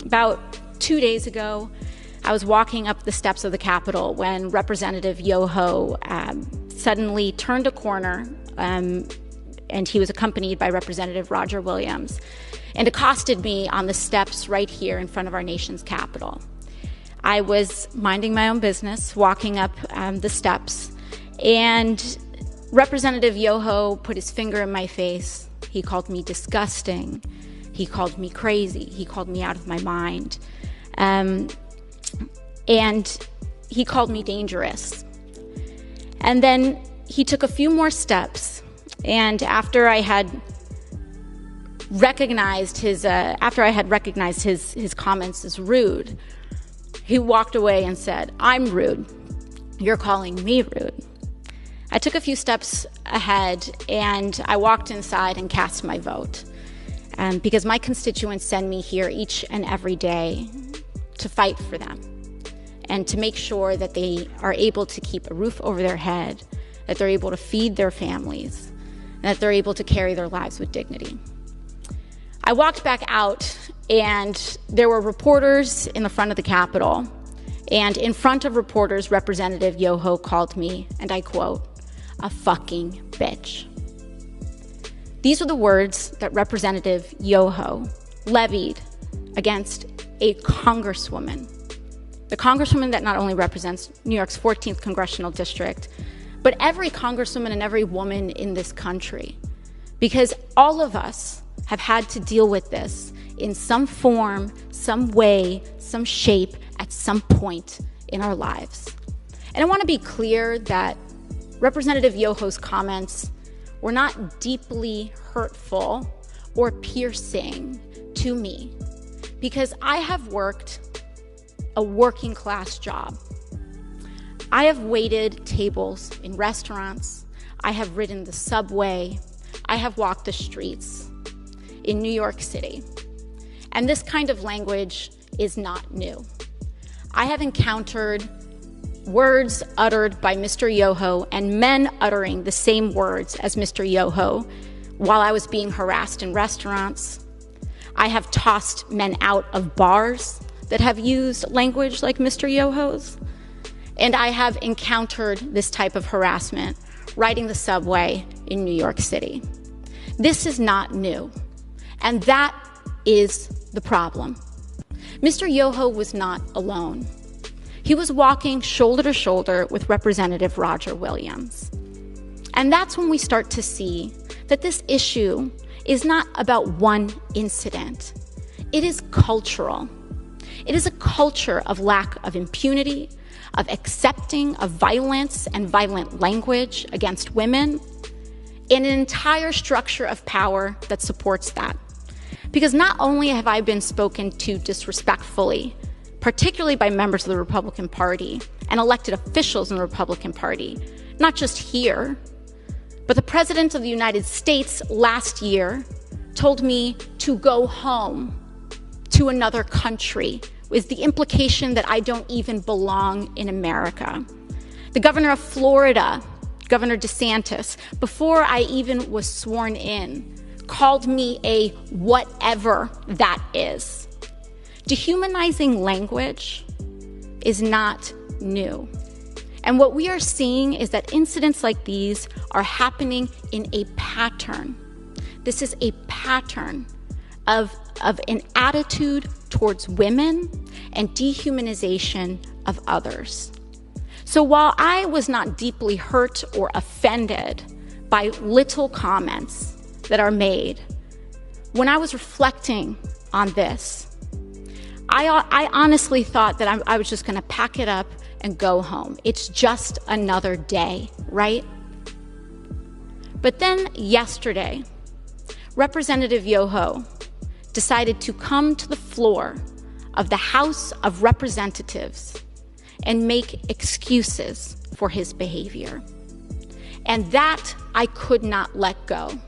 About 2 days ago, I was walking up the steps of the Capitol when Representative Yoho suddenly turned a corner, and he was accompanied by Representative Roger Williams, and accosted me on the steps right here in front of our nation's Capitol. I was minding my own business, walking up the steps, and Representative Yoho put his finger in my face. He called me disgusting. He called me crazy. He called me out of my mind. And he called me dangerous. And then he took a few more steps, and after I had recognized his comments as rude, he walked away and said, "I'm rude. You're calling me rude." I took a few steps ahead, and I walked inside and cast my vote, because my constituents send me here each and every day to fight for them and to make sure that they are able to keep a roof over their head, that they're able to feed their families, and that they're able to carry their lives with dignity. I walked back out, and there were reporters in the front of the Capitol, and in front of reporters, Representative Yoho called me, and I quote, "a fucking bitch." These were the words that Representative Yoho levied against a congresswoman, the congresswoman that not only represents New York's 14th congressional district, but every congresswoman and every woman in this country, because all of us have had to deal with this in some form, some way, some shape, at some point in our lives. And I want to be clear that Representative Yoho's comments were not deeply hurtful or piercing to me, because I have worked a working class job. I have waited tables in restaurants. I have ridden the subway. I have walked the streets in New York City. And this kind of language is not new. I have encountered words uttered by Mr. Yoho and men uttering the same words as Mr. Yoho while I was being harassed in restaurants. I have tossed men out of bars that have used language like Mr. Yoho's. And I have encountered this type of harassment riding the subway in New York City. This is not new. And that is the problem. Mr. Yoho was not alone. He was walking shoulder to shoulder with Representative Roger Williams. And that's when we start to see that this issue is not about one incident. It is cultural. It is a culture of lack of impunity, of accepting of violence and violent language against women, and an entire structure of power that supports that. Because not only have I been spoken to disrespectfully, particularly by members of the Republican Party and elected officials in the Republican Party, not just here, but the President of the United States last year told me to go home to another country, with the implication that I don't even belong in America. The governor of Florida, Governor DeSantis, before I even was sworn in, called me a whatever that is. Dehumanizing language is not new. And what we are seeing is that incidents like these are happening in a pattern. This is a pattern of an attitude towards women and dehumanization of others. So while I was not deeply hurt or offended by little comments that are made, when I was reflecting on this, I honestly thought that I was just going to pack it up and go home. It's just another day, right? But then yesterday, Representative Yoho decided to come to the floor of the House of Representatives and make excuses for his behavior. And that I could not let go.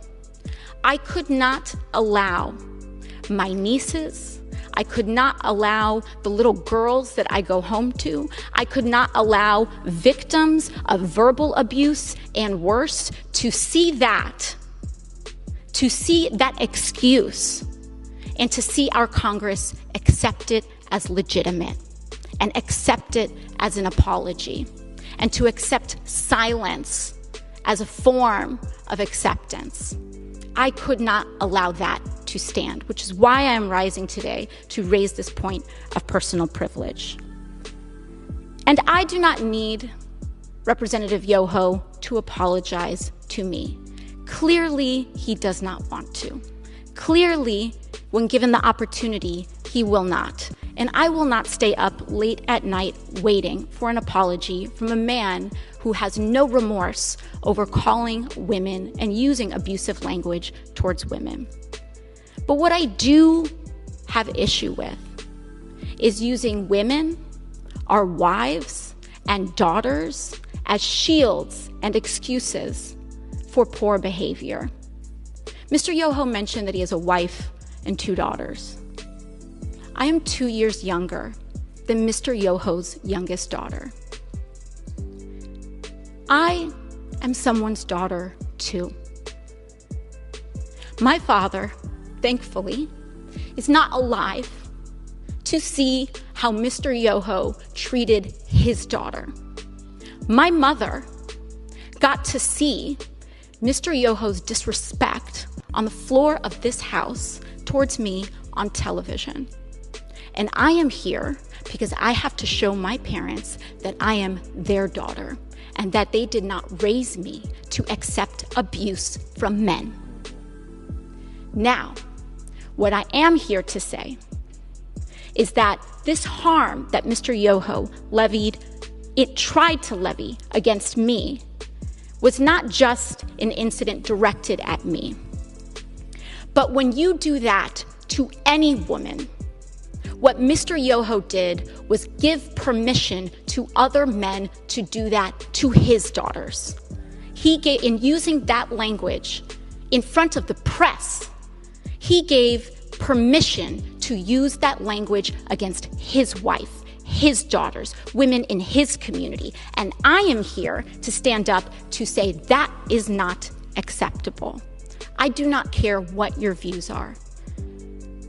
I could not allow my nieces, I could not allow the little girls that I go home to, I could not allow victims of verbal abuse and worse to see that excuse and to see our Congress accept it as legitimate and accept it as an apology, and to accept silence as a form of acceptance. I could not allow that to stand, which is why I am rising today to raise this point of personal privilege. And I do not need Representative Yoho to apologize to me. Clearly, he does not want to. Clearly, when given the opportunity, he will not. And I will not stay up late at night waiting for an apology from a man who has no remorse over calling women and using abusive language towards women. But what I do have issue with is using women, our wives and daughters, as shields and excuses for poor behavior. Mr. Yoho mentioned that he has a wife and 2 daughters. I am 2 years younger than Mr. Yoho's youngest daughter. I am someone's daughter too. My father, thankfully, is not alive to see how Mr. Yoho treated his daughter. My mother got to see Mr. Yoho's disrespect on the floor of this house towards me on television. And I am here because I have to show my parents that I am their daughter and that they did not raise me to accept abuse from men. Now, what I am here to say is that this harm that Mr. Yoho tried to levy against me was not just an incident directed at me. But when you do that to any woman, what Mr. Yoho did was give permission to other men to do that to his daughters. In using that language in front of the press, he gave permission to use that language against his wife, his daughters, women in his community. And I am here to stand up to say that is not acceptable. I do not care what your views are.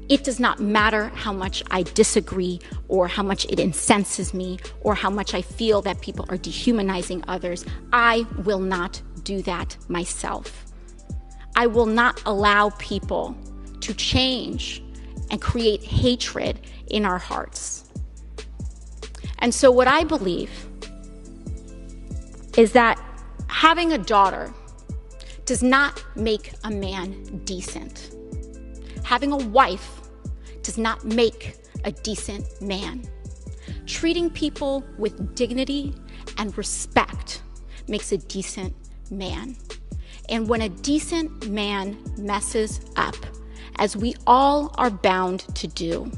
It does not matter how much I disagree or how much it incenses me or how much I feel that people are dehumanizing others. I will not do that myself. I will not allow people to change and create hatred in our hearts. And so what I believe is that having a daughter does not make a man decent. Having a wife does not make a decent man. Treating people with dignity and respect makes a decent man. And when a decent man messes up, as we all are bound to do,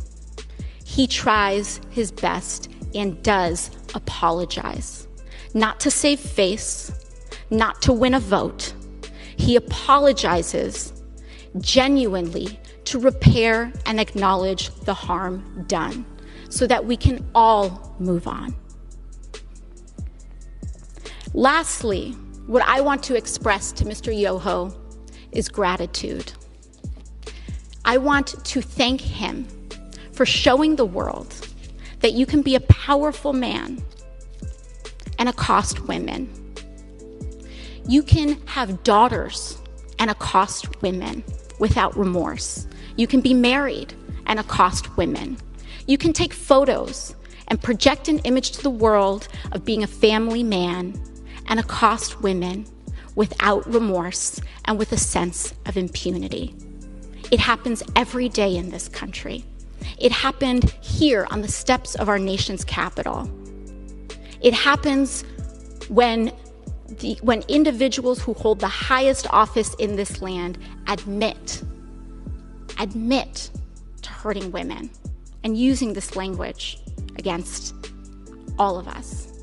he tries his best and does apologize. Not to save face, not to win a vote. He apologizes genuinely to repair and acknowledge the harm done so that we can all move on. Lastly, what I want to express to Mr. Yoho is gratitude. I want to thank him for showing the world that you can be a powerful man and accost women. You can have daughters and accost women without remorse. You can be married and accost women. You can take photos and project an image to the world of being a family man and accost women without remorse and with a sense of impunity. It happens every day in this country. It happened here on the steps of our nation's capital. It happens when individuals who hold the highest office in this land admit to hurting women and using this language against all of us.